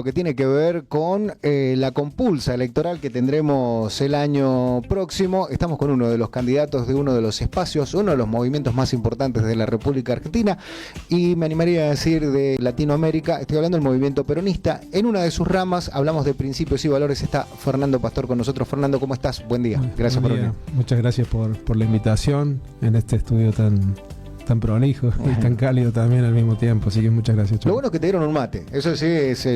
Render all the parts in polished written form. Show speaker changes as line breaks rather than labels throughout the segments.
Lo que tiene que ver con la compulsa electoral que tendremos el año próximo. Estamos con uno de los candidatos de uno de los espacios, uno de los movimientos más importantes de la República Argentina y me animaría a decir de Latinoamérica. Estoy hablando del movimiento peronista. En una de sus ramas hablamos de principios y valores. Está Fernando Pastor con nosotros. Fernando, ¿cómo estás? Buen día. Gracias por venir.
Muchas gracias por la invitación en este estudio tan prolijo y tan cálido también al mismo tiempo, así que muchas gracias.
Lo bueno es que te dieron un mate, eso sí,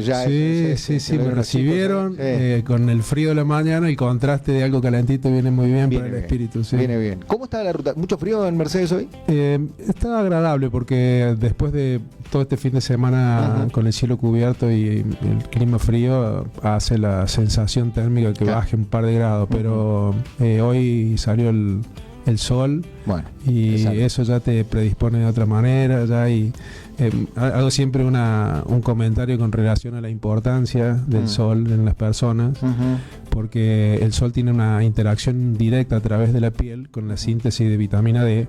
ya
sí, me recibieron con el frío de la mañana, el contraste de algo calentito viene muy bien para el espíritu. Sí.
Viene bien. ¿Cómo está la ruta? ¿Mucho frío en Mercedes hoy?
Está agradable porque después de todo este fin de semana con el cielo cubierto y el clima frío hace la sensación térmica que baje un par de grados, pero hoy salió el sol, bueno, y eso ya te predispone de otra manera, ya, y hago siempre un comentario con relación a la importancia del sol en las personas, porque el sol tiene una interacción directa a través de la piel con la síntesis de vitamina D,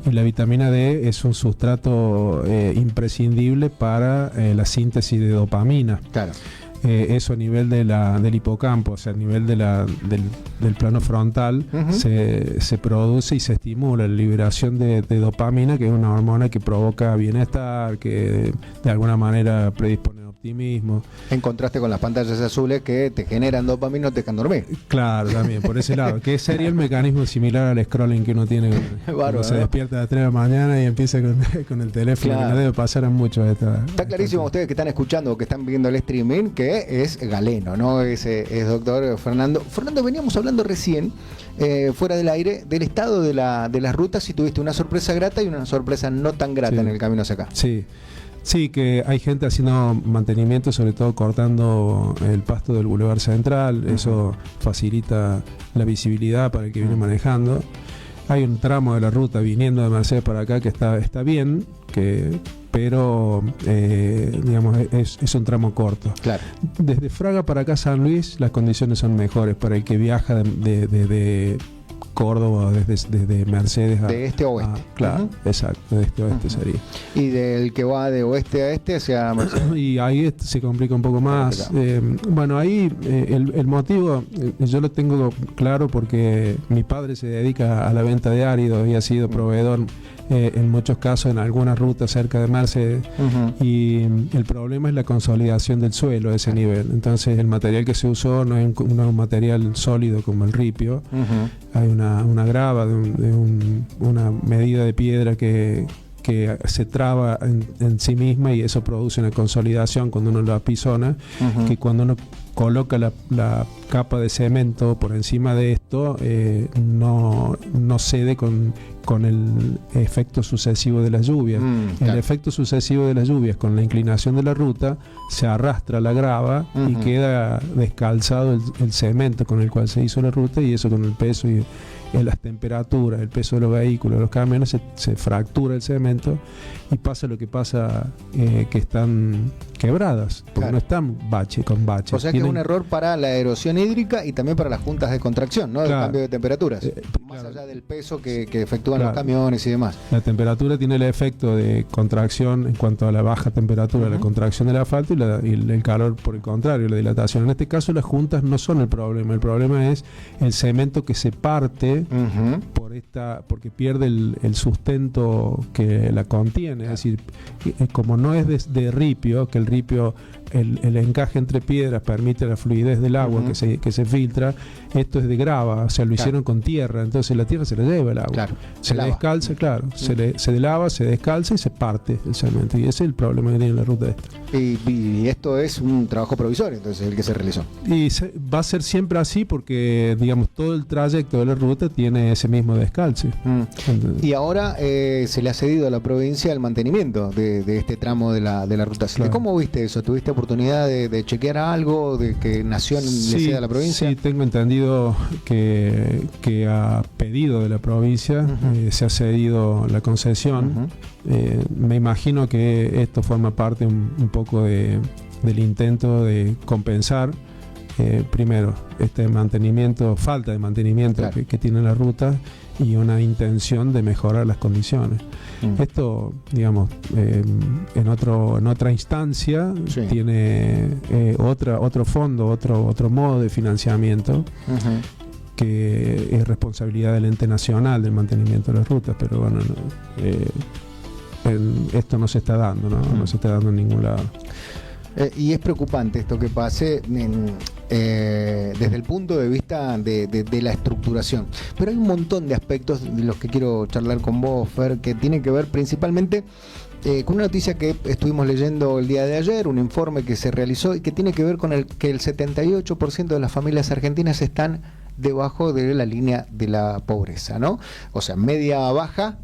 y la vitamina D es un sustrato imprescindible para la síntesis de dopamina. Claro. Eso a nivel del hipocampo, o sea, a nivel del plano frontal, se produce y se estimula la liberación de dopamina, que es una hormona que provoca bienestar, que de alguna manera predispone optimismo. En contraste con las pantallas azules que te generan dopamina y no te dejan dormir. Claro, también, por ese lado. Que sería el mecanismo similar al scrolling que uno tiene cuando se despierta a las 3 de la mañana y empieza con el teléfono, claro, que no debe pasar a muchos. Está clarísimo a ustedes que están escuchando o que están viendo el streaming que es galeno, ¿no? Es doctor Fernando. Fernando, veníamos hablando recién, fuera del aire, del estado de las rutas, y tuviste una sorpresa grata y una sorpresa no tan grata en el camino hacia acá. Sí, que hay gente haciendo mantenimiento, sobre todo cortando el pasto del Boulevard Central. Eso facilita la visibilidad para el que viene manejando. Hay un tramo de la ruta viniendo de Mercedes para acá que está bien, pero digamos es un tramo corto. Claro. Desde Fraga para acá San Luis las condiciones son mejores para el que viaja de Córdoba, desde Mercedes
de este a oeste.
Claro, exacto, de este a oeste sería.
Y del que va de oeste a este hacia Mercedes.
Y ahí se complica un poco más. Bueno, ahí el motivo yo lo tengo claro porque mi padre se dedica a la venta de áridos y ha sido proveedor en muchos casos en algunas rutas cerca de Mercedes, y el problema es la consolidación del suelo a ese nivel. Entonces el material que se usó no es un material sólido como el ripio. Hay una grava de una medida de piedra que se traba en sí misma, y eso produce una consolidación cuando uno lo apisona, que cuando uno coloca la capa de cemento por encima de esto, no cede con el efecto sucesivo de las lluvias. El efecto sucesivo de las lluvias con la inclinación de la ruta, se arrastra la grava y queda descalzado el cemento con el cual se hizo la ruta, y eso con el peso y las temperaturas, el peso de los vehículos, los camiones, se fractura el cemento y pasa lo que pasa, que están quebradas, porque no están con baches.
O sea que es un error para la erosión hídrica y también para las juntas de contracción, ¿no? Del cambio de temperaturas, más allá del peso que efectúan los camiones y demás.
La temperatura tiene el efecto de contracción en cuanto a la baja temperatura, la contracción del asfalto, y el calor por el contrario, la dilatación. En este caso las juntas no son el problema es el cemento que se parte porque pierde el sustento que la contiene. Es decir, como no es de ripio, que el ripio, el encaje entre piedras permite la fluidez del agua que se filtra, esto es de grava, o sea, lo hicieron con tierra, entonces la tierra se la lleva el agua, se la descalza, se lava, se descalza y se parte el cemento, y ese es el problema que tiene la ruta esta.
Y esto es un trabajo provisorio, entonces, el que se realizó.
Y va a ser siempre así porque, digamos, todo el trayecto de la ruta tiene ese mismo descalce.
Y ahora se le ha cedido a la provincia el mantenimiento de este tramo de la ruta 7. ¿Cómo viste eso? ¿Tuviste oportunidad de chequear algo, de que Nación le ceda a la provincia?
Sí, tengo entendido que a pedido de la provincia se ha cedido la concesión. Me imagino que esto forma parte un poco del intento de compensar primero, este mantenimiento, falta de mantenimiento que tiene la ruta y una intención de mejorar las condiciones. Esto, digamos, en otra instancia tiene otro fondo, otro modo de financiamiento que es responsabilidad del ente nacional del mantenimiento de las rutas, pero bueno, esto no se está dando, no se está dando en ningún lado.
Y es preocupante esto que pase desde el punto de vista de la estructuración. Pero hay un montón de aspectos de los que quiero charlar con vos, Fer, que tienen que ver principalmente con una noticia que estuvimos leyendo el día de ayer, un informe que se realizó y que tiene que ver con que el 78% de las familias argentinas están debajo de la línea de la pobreza, ¿no? O sea, media baja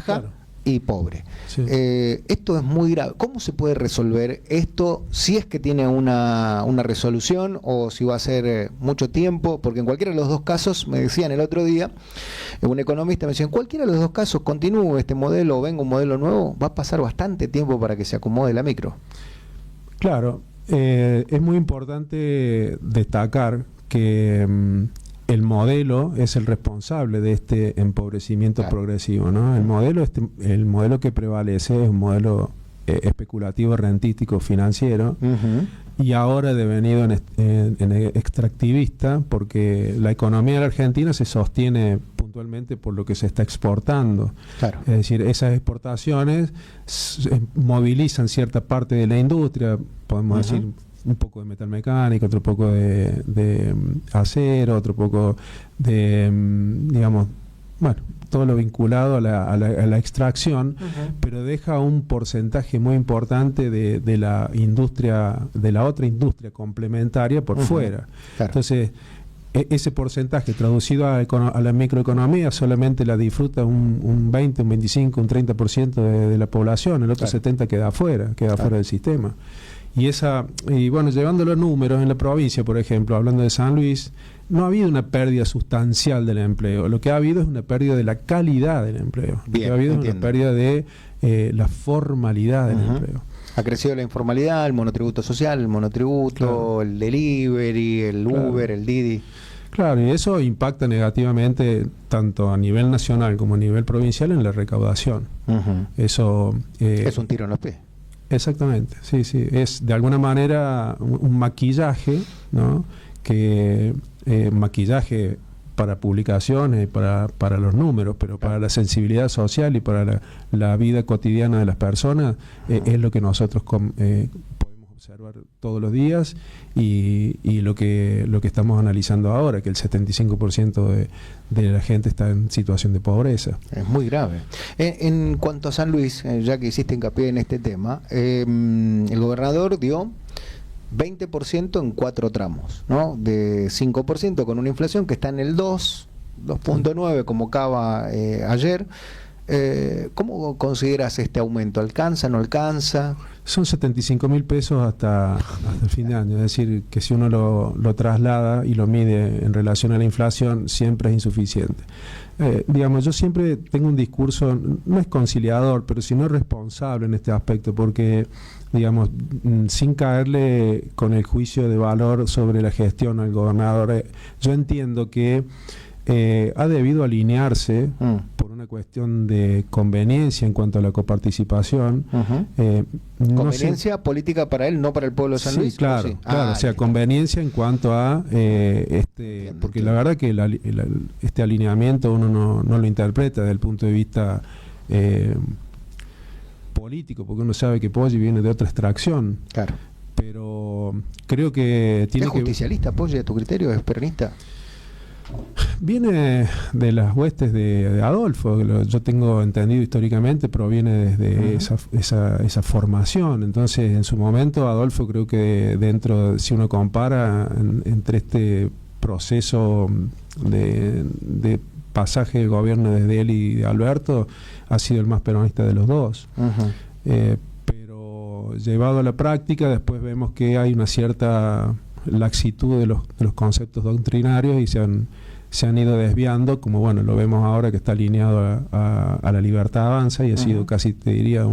claro, y pobre. Sí. Esto es muy grave. ¿Cómo se puede resolver esto? Si es que tiene una resolución o si va a ser mucho tiempo, porque en cualquiera de los dos casos, me decían el otro día, un economista me decía, en cualquiera de los dos casos continúe este modelo o venga un modelo nuevo, va a pasar bastante tiempo para que se acomode la micro.
Claro, es muy importante destacar que el modelo es el responsable de este empobrecimiento progresivo, ¿no? El modelo que prevalece es un modelo especulativo, rentístico, financiero, y ahora devenido en extractivista, porque la economía de la Argentina se sostiene puntualmente por lo que se está exportando. Claro. Es decir, esas exportaciones movilizan cierta parte de la industria, podemos decir, un poco de metal mecánico, otro poco de acero, otro poco de, digamos, bueno, todo lo vinculado a la extracción, pero deja un porcentaje muy importante de la industria, de la otra industria complementaria por fuera. Claro. Entonces, ese porcentaje traducido a la microeconomía solamente la disfruta un 20, un 25, un 30% de la población, el otro 70% queda afuera del sistema. Y bueno, llevándolo a números, en la provincia, por ejemplo, hablando de San Luis, no ha habido una pérdida sustancial del empleo. Lo que ha habido es una pérdida de la calidad del empleo. Lo que ha habido es una pérdida de la formalidad del empleo.
Ha crecido la informalidad, el monotributo social, el monotributo, el delivery, el Uber, el Didi.
Claro, y eso impacta negativamente tanto a nivel nacional como a nivel provincial en la recaudación. Eso
es un tiro en los pies.
Exactamente, sí, es de alguna manera un maquillaje, ¿no? Que maquillaje para publicaciones, para los números, pero para la sensibilidad social y para la vida cotidiana de las personas es lo que nosotros podemos observar todos los días y lo que estamos analizando ahora, que el 75% de la gente está en situación de pobreza.
Es muy grave. En cuanto a San Luis, ya que hiciste hincapié en este tema, el gobernador dio 20% en 4 tramos, ¿no? De 5% con una inflación que está en el 2.9 como acaba ayer. ¿Cómo consideras este aumento? ¿Alcanza, no alcanza?
Son 75.000 pesos hasta el fin de año, es decir, que si uno lo traslada y lo mide en relación a la inflación, siempre es insuficiente. Digamos, yo siempre tengo un discurso, no es conciliador, pero sino responsable en este aspecto, porque, digamos, sin caerle con el juicio de valor sobre la gestión al gobernador, yo entiendo que ha debido alinearse por una cuestión de conveniencia en cuanto a la coparticipación.
¿Conveniencia política para él, no para el pueblo de San Luis?
Claro, sí, claro, o sea, conveniencia en cuanto a porque la verdad que este alineamiento uno no lo interpreta desde el punto de vista político, porque uno sabe que Poggi viene de otra extracción. Claro. Pero creo que tiene
¿Es justicialista, Poggi, a tu criterio? ¿Es peronista?
Viene de las huestes de Adolfo, yo tengo entendido históricamente, proviene desde esa formación. Entonces, en su momento, Adolfo creo que si uno compara entre este proceso de pasaje del gobierno desde él y de Alberto, ha sido el más peronista de los dos. Pero llevado a la práctica, después vemos que hay una cierta laxitud de los conceptos doctrinarios y se han ido desviando, como bueno, lo vemos ahora que está alineado a la Libertad Avanza y ha sido casi, te diría,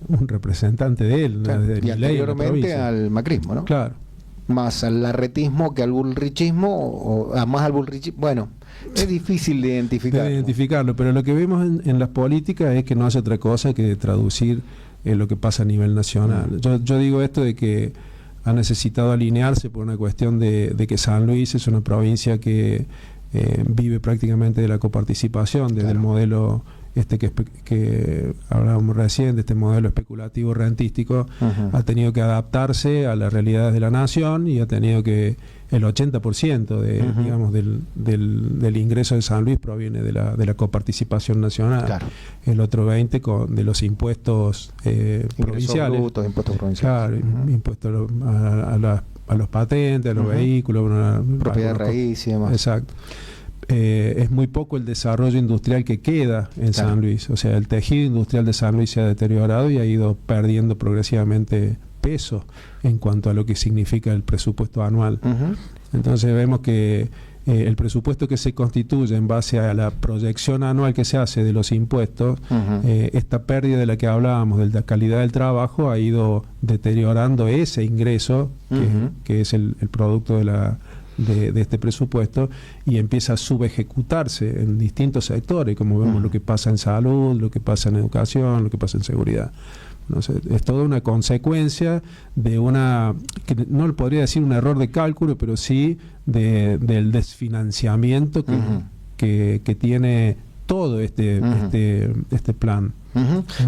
un representante de él,
claro,
de
y
Milei
anteriormente al macrismo, ¿no?
Claro.
Más al larretismo que al bullrichismo, o más al bullrichismo. Bueno, es difícil de identificarlo.
Pero lo que vemos en las políticas es que no hace otra cosa que traducir lo que pasa a nivel nacional. Yo digo esto de que ha necesitado alinearse por una cuestión de que San Luis es una provincia que vive prácticamente de la coparticipación, desde el modelo que hablábamos recién, de este modelo especulativo rentístico. Ha tenido que adaptarse a las realidades de la nación y ha tenido que el 80% digamos, del ingreso de San Luis proviene de la coparticipación nacional.
Claro.
El otro 20% de los impuestos provinciales.
Brutos, impuestos provinciales.
Claro, impuestos a los patentes, a los vehículos,
propiedad de raíz y demás.
Exacto. Es muy poco el desarrollo industrial que queda en San Luis. O sea, el tejido industrial de San Luis se ha deteriorado y ha ido perdiendo progresivamente peso en cuanto a lo que significa el presupuesto anual. Entonces vemos que el presupuesto que se constituye en base a la proyección anual que se hace de los impuestos, esta pérdida de la que hablábamos, de la calidad del trabajo, ha ido deteriorando ese ingreso que es el producto de este presupuesto, y empieza a subejecutarse en distintos sectores, como vemos lo que pasa en salud, lo que pasa en educación, lo que pasa en seguridad. Entonces, es toda una consecuencia de que no le podría decir un error de cálculo, pero sí del desfinanciamiento que tiene todo este plan.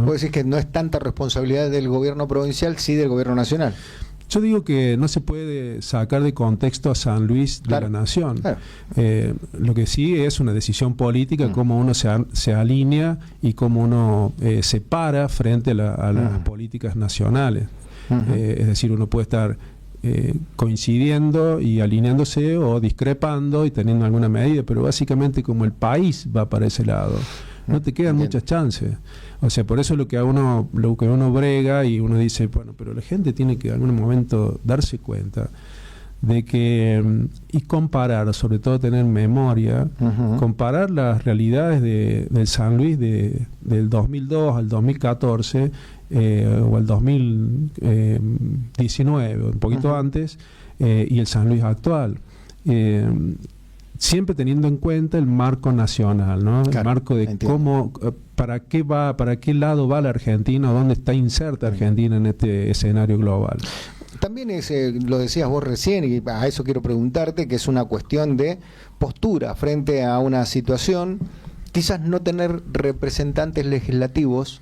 Vos decís que no es tanta responsabilidad del gobierno provincial, sí del gobierno nacional.
Yo digo que no se puede sacar de contexto a San Luis de la nación. Claro. Lo que sí es una decisión política, cómo uno se alinea y cómo uno se para frente a las políticas nacionales. Es decir, uno puede estar coincidiendo y alineándose o discrepando y teniendo alguna medida, pero básicamente como el país va para ese lado, no te quedan muchas chances. O sea, por eso lo que uno brega y uno dice, bueno, pero la gente tiene que en algún momento darse cuenta de que, y comparar, sobre todo tener memoria, comparar las realidades del San Luis del 2002 al 2014 o al 2019, un poquito antes, y el San Luis actual. Siempre teniendo en cuenta el marco nacional, ¿no? Claro, el marco de cómo, para qué lado va la Argentina, o dónde está inserta Argentina en este escenario global.
También lo decías vos recién, y a eso quiero preguntarte, que es una cuestión de postura frente a una situación, quizás no tener representantes legislativos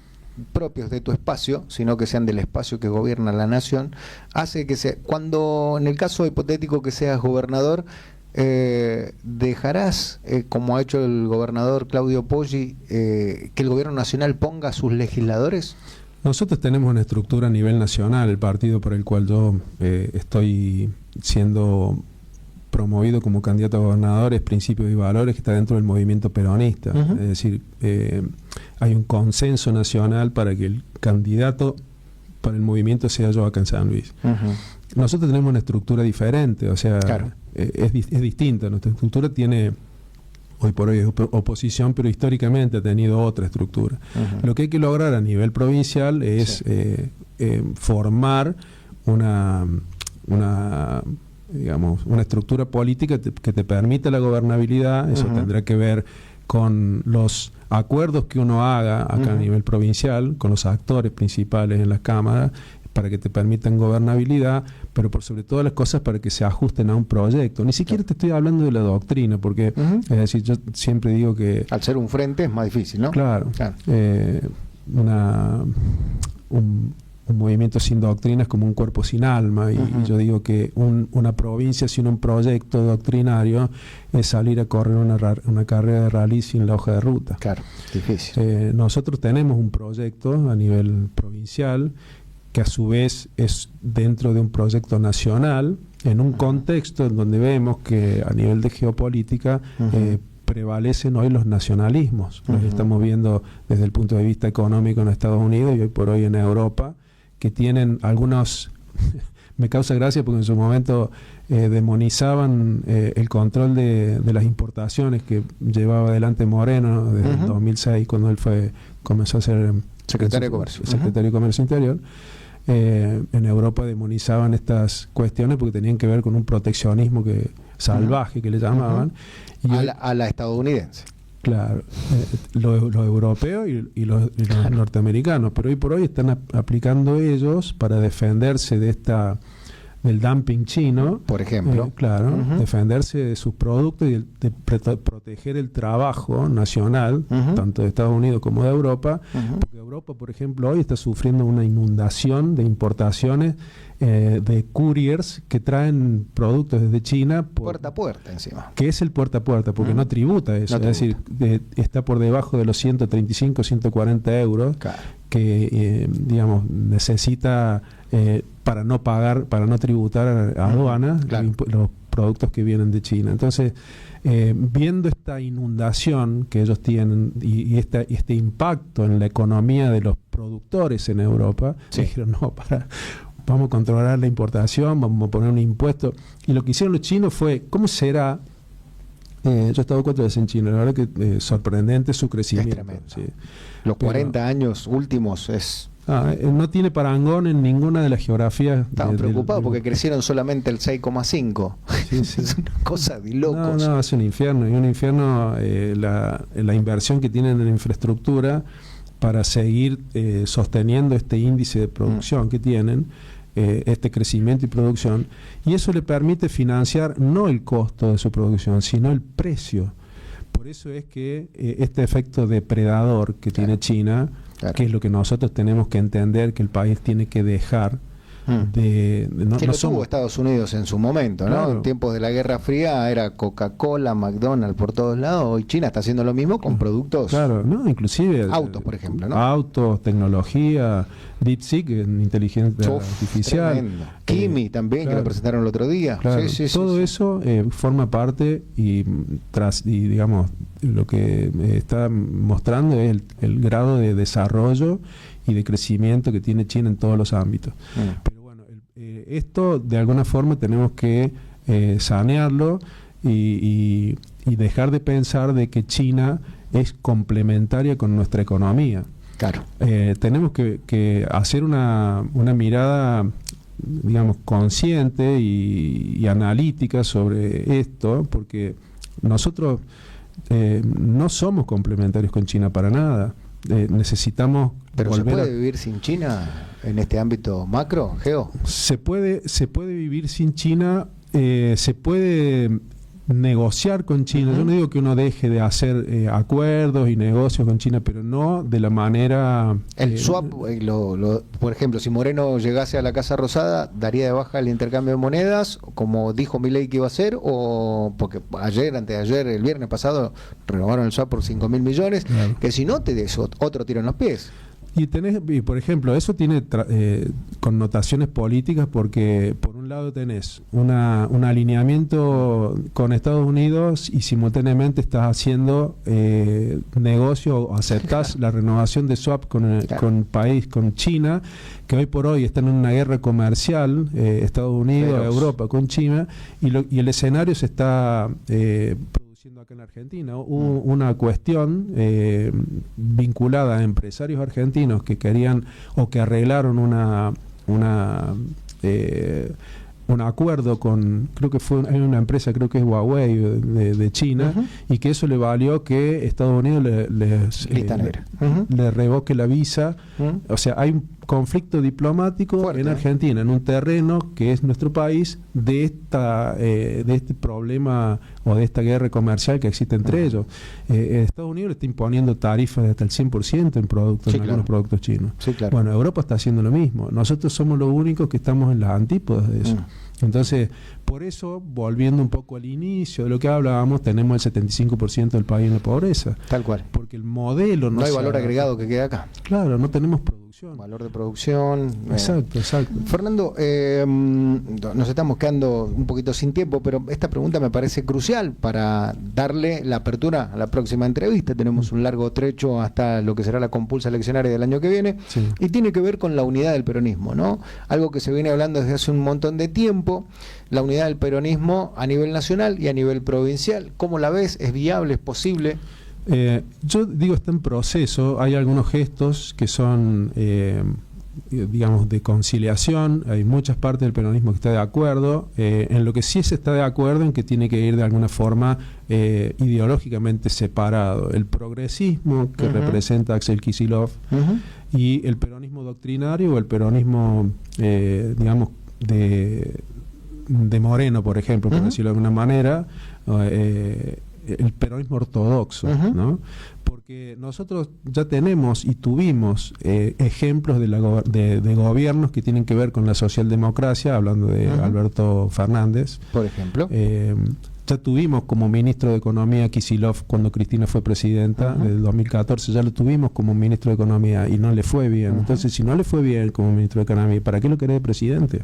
propios de tu espacio, sino que sean del espacio que gobierna la nación, hace que cuando en el caso hipotético que seas gobernador, ¿dejarás, como ha hecho el gobernador Claudio Poggi, que el gobierno nacional ponga a sus legisladores?
Nosotros tenemos una estructura a nivel nacional, el partido por el cual yo estoy siendo promovido como candidato a gobernador es Principios y Valores, que está dentro del movimiento peronista. Es decir, hay un consenso nacional para que el candidato para el movimiento sea yo acá en San Luis. Nosotros tenemos una estructura diferente, o sea, claro, es distinta. Nuestra estructura tiene, hoy por hoy es oposición, pero históricamente ha tenido otra estructura. Lo que hay que lograr a nivel provincial es formar una estructura política que te permita la gobernabilidad. Eso tendrá que ver con los acuerdos que uno haga acá a nivel provincial, con los actores principales en la Cámara, para que te permitan gobernabilidad, pero por sobre todas las cosas para que se ajusten a un proyecto. Ni siquiera te estoy hablando de la doctrina, porque es decir, yo siempre digo que
al ser un frente es más difícil, ¿no?
Claro. Un movimiento sin doctrina es como un cuerpo sin alma, y yo digo que una provincia sin un proyecto doctrinario es salir a correr una carrera de rally sin la hoja de ruta.
Claro, difícil.
Nosotros tenemos un proyecto a nivel provincial que a su vez es dentro de un proyecto nacional, en un contexto en donde vemos que a nivel de geopolítica prevalecen hoy los nacionalismos. Los estamos viendo desde el punto de vista económico en Estados Unidos y hoy por hoy en Europa, que tienen algunos... Me causa gracia porque en su momento demonizaban el control de las importaciones que llevaba adelante Moreno desde el 2006, cuando él comenzó a ser
Secretario de Comercio.
Secretario de Comercio Interior. En Europa demonizaban estas cuestiones porque tenían que ver con un proteccionismo salvaje que le llamaban. Y
a la estadounidense.
Claro, los europeos y los norteamericanos, pero hoy por hoy están aplicando ellos para defenderse del dumping chino,
por ejemplo,
defenderse de sus productos y de proteger el trabajo nacional, tanto de Estados Unidos como de Europa, porque Europa, por ejemplo, hoy está sufriendo una inundación de importaciones de couriers que traen productos desde China
puerta a puerta encima.
Que es el puerta a puerta, porque no tributa eso, es decir, está por debajo de los 135, 140 euros que digamos necesita para no pagar, para no tributar a aduanas los productos que vienen de China. Entonces, viendo esta inundación que ellos tienen y este impacto en la economía de los productores en Europa, dijeron, vamos a controlar la importación, vamos a poner un impuesto. Y lo que hicieron los chinos fue, ¿cómo será? Yo he estado 4 veces en China, la verdad que sorprendente su crecimiento.
Es tremendo. Los 40 años últimos es...
no tiene parangón en ninguna de las geografías.
Estaban preocupados porque crecieron solamente el 6,5. Es una cosa de locos.
No, es un infierno. Y un infierno la inversión que tienen en infraestructura para seguir sosteniendo este índice de producción que tienen, este crecimiento y producción, y eso le permite financiar no el costo de su producción, sino el precio. Por eso es que este efecto depredador que tiene China, que es lo que nosotros tenemos que entender que el país tiene que dejar
que lo tuvo Estados Unidos en su momento, ¿no? En tiempos de la Guerra Fría era Coca-Cola, McDonald's por todos lados. Hoy China está haciendo lo mismo con productos.
Inclusive
autos, por ejemplo, ¿no?
Autos, tecnología, DeepSeek, inteligencia artificial.
Tremendo. Kimi también, que lo presentaron el otro día.
Todo eso forma parte y digamos, lo que está mostrando es el grado de desarrollo y de crecimiento que tiene China en todos los ámbitos. Pero bueno, esto de alguna forma tenemos que sanearlo y dejar de pensar de que China es complementaria con nuestra economía.
Claro.
Tenemos que hacer una mirada, digamos, consciente y analítica sobre esto, porque nosotros no somos complementarios con China para nada. Necesitamos
¿Pero se puede vivir sin China en este ámbito macro, Geo?
Se puede vivir sin China, se puede negociar con China. Yo no digo que uno deje de hacer acuerdos y negocios con China, pero no de la manera...
El swap, por ejemplo, si Moreno llegase a la Casa Rosada, ¿daría de baja el intercambio de monedas, como dijo Milei que iba a hacer? O porque anteayer, el viernes pasado, renovaron el swap por 5.000 millones, que si no te des otro tiro en los pies.
Y por ejemplo, eso tiene connotaciones políticas porque por un lado tenés un alineamiento con Estados Unidos y simultáneamente estás haciendo negocio o aceptás la renovación de swap con China, que hoy por hoy están en una guerra comercial, Estados Unidos, Europa con China, y el escenario se está acá en Argentina. Hubo una cuestión vinculada a empresarios argentinos que querían o que arreglaron un acuerdo con, creo que hay una empresa, creo que es Huawei de China, y que eso le valió que Estados Unidos le revoque la visa. O sea, hay un conflicto diplomático fuerte en Argentina, en un terreno que es nuestro país, de este problema o de esta guerra comercial que existe entre ellos. Estados Unidos le está imponiendo tarifas de hasta el 100% en productos, algunos productos chinos. Bueno, Europa está haciendo lo mismo. Nosotros somos los únicos que estamos en las antípodas de eso. Entonces, por eso, volviendo un poco al inicio de lo que hablábamos, tenemos el 75% del país en la pobreza.
Tal cual.
Porque el modelo
no hay valor agregado que quede acá.
Claro, no tenemos producción.
Valor de producción.
Exacto.
Fernando, nos estamos quedando un poquito sin tiempo, pero esta pregunta me parece crucial para darle la apertura a la próxima entrevista. Tenemos un largo trecho hasta lo que será la compulsa eleccionaria del año que viene, y tiene que ver con la unidad del peronismo, ¿no? Algo que se viene hablando desde hace un montón de tiempo, la unidad del peronismo a nivel nacional y a nivel provincial. ¿Cómo la ves? ¿Es viable? ¿Es posible?
Yo digo, está en proceso. Hay algunos gestos que son, digamos, de conciliación. Hay muchas partes del peronismo que está de acuerdo. En lo que sí se está de acuerdo en que tiene que ir de alguna forma ideológicamente separado. El progresismo que representa Axel Kicillof y el peronismo doctrinario o el peronismo, digamos, de Moreno, por ejemplo, por decirlo de alguna manera, el peronismo ortodoxo, ¿no? Porque nosotros ya tenemos y tuvimos ejemplos de gobiernos que tienen que ver con la socialdemocracia, hablando de Alberto Fernández,
por ejemplo.
Ya tuvimos como ministro de Economía Kicillof cuando Cristina fue presidenta del 2014, ya lo tuvimos como ministro de Economía y no le fue bien. Entonces, si no le fue bien como ministro de Economía, ¿para qué lo querés de presidente?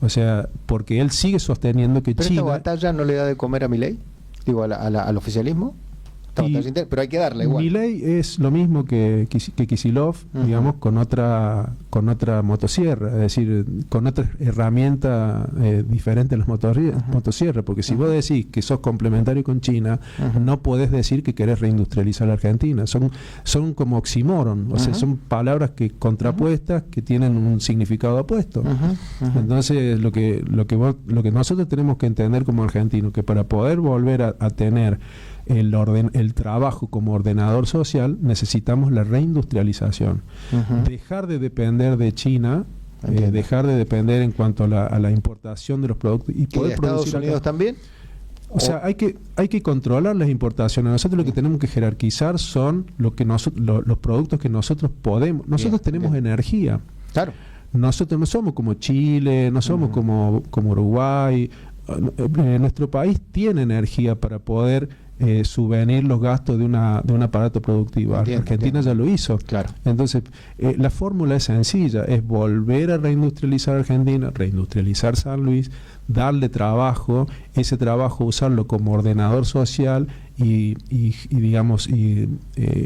O sea, porque él sigue sosteniendo que
¿Pero
China...
esta batalla no le da de comer a Milei? Digo, al oficialismo. Pero hay que darle igual.
Milei es lo mismo que Kicillof, digamos, con otra motosierra, es decir, con otra herramienta diferente a las motosierras, porque si vos decís que sos complementario con China, no podés decir que querés reindustrializar la Argentina. Son como oxímoron, o sea, son palabras contrapuestas que tienen un significado opuesto. Entonces, lo que nosotros tenemos que entender como argentinos, que para poder volver a tener el trabajo como ordenador social, necesitamos la reindustrialización. Dejar de depender de China, dejar de depender en cuanto a la importación de los productos y poder
¿Y de Estados
producir
Unidos
acá
también?
O sea, hay que controlar las importaciones. Nosotros lo que tenemos que jerarquizar son los productos que nosotros podemos. Nosotros tenemos energía.
Claro.
Nosotros no somos como Chile, no somos como Uruguay. Nuestro país tiene energía para poder subvenir los gastos de un aparato productivo. Argentina ya lo hizo.
Claro.
Entonces, la fórmula es sencilla, es volver a reindustrializar Argentina, reindustrializar San Luis, darle trabajo, ese trabajo usarlo como ordenador social y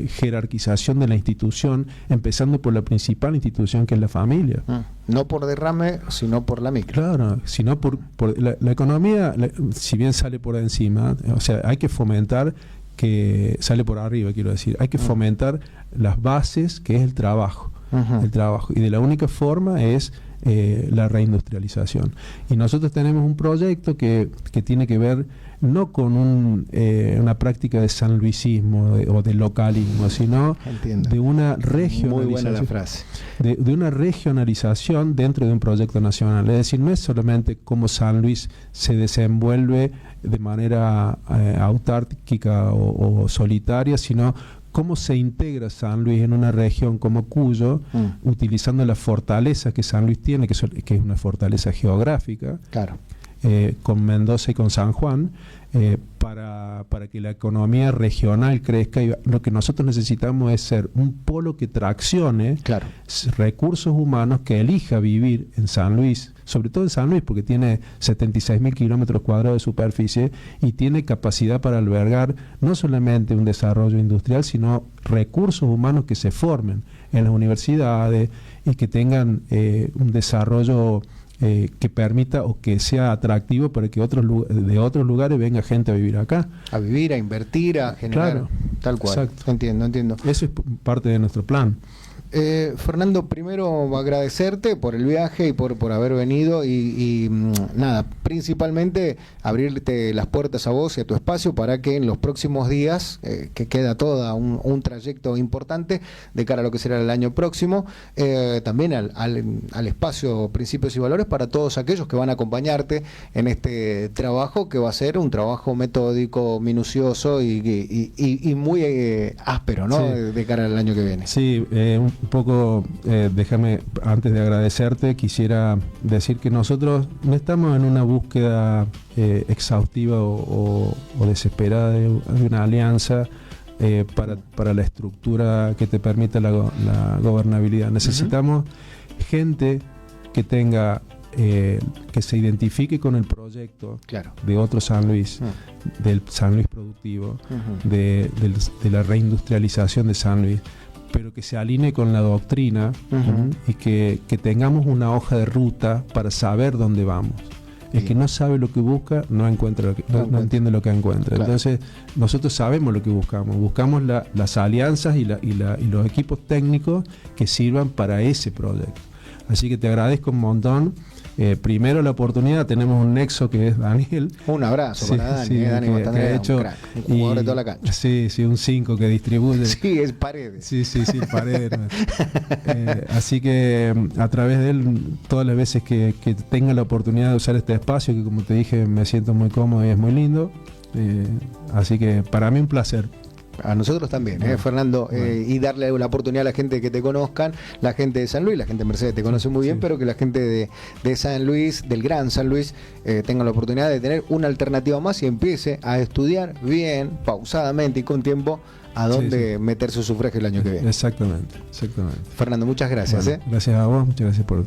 jerarquización de la institución, empezando por la principal institución, que es la familia.
No por derrame, sino por la micro.
Claro, sino por la economía, si bien sale por encima, o sea, hay que fomentar que sale por arriba, quiero decir, hay que fomentar las bases, que es el trabajo. El trabajo, y de la única forma es la reindustrialización. Y nosotros tenemos un proyecto que tiene que ver no con una práctica de sanluisismo o de localismo, sino de una regionalización.
Muy buena la frase.
De una regionalización dentro de un proyecto nacional. Es decir, no es solamente cómo San Luis se desenvuelve de manera autárquica o solitaria, sino cómo se integra San Luis en una región como Cuyo, utilizando la fortaleza que San Luis tiene, que es una fortaleza geográfica,
claro,
con Mendoza y con San Juan, para que la economía regional crezca. Y lo que nosotros necesitamos es ser un polo que traccione recursos humanos, que elija vivir en San Luis, sobre todo en San Luis, porque tiene 76.000 kilómetros cuadrados de superficie y tiene capacidad para albergar no solamente un desarrollo industrial, sino recursos humanos que se formen en las universidades y que tengan un desarrollo que permita o que sea atractivo para que de otros lugares venga gente a vivir acá.
A vivir, a invertir, a generar.
Claro,
tal cual.
Exacto.
Entiendo.
Eso es parte de nuestro plan.
Fernando, primero agradecerte por el viaje y por haber venido y nada, principalmente abrirte las puertas a vos y a tu espacio para que en los próximos días, que queda todo un trayecto importante de cara a lo que será el año próximo, también al espacio Principios y Valores, para todos aquellos que van a acompañarte en este trabajo, que va a ser un trabajo metódico, minucioso y muy áspero, ¿no?
Sí.
De cara al año que viene.
Sí, un poco, déjame, antes de agradecerte, quisiera decir que nosotros no estamos en una búsqueda exhaustiva o desesperada de una alianza para la estructura que te permita la gobernabilidad. Necesitamos gente que tenga que se identifique con el proyecto de otro San Luis, del San Luis productivo, de la reindustrialización de San Luis, pero que se alinee con la doctrina y que tengamos una hoja de ruta para saber dónde vamos. El que no sabe lo que busca no encuentra lo que, no entiende lo que encuentra. Claro. Entonces, nosotros sabemos lo que buscamos. Buscamos las alianzas y los equipos técnicos que sirvan para ese proyecto. Así que te agradezco un montón. Primero la oportunidad, tenemos un nexo que es Daniel.
Un abrazo para Dani,
sí,
Dani
que ha hecho,
un jugador de toda la cancha.
Sí, un 5 que distribuye.
Sí, es Paredes.
Sí, Paredes. Así que a través de él, todas las veces que tenga la oportunidad de usar este espacio, que como te dije, me siento muy cómodo y es muy lindo. Así que para mí un placer.
A nosotros también, Fernando, y darle la oportunidad a la gente que te conozcan, la gente de San Luis, la gente de Mercedes te conoce muy bien, pero que la gente de San Luis, del Gran San Luis, tenga la oportunidad de tener una alternativa más y empiece a estudiar bien, pausadamente y con tiempo, a dónde meter su sufragio el año que viene.
Exactamente.
Fernando, muchas gracias.
Bueno, gracias a vos, muchas gracias por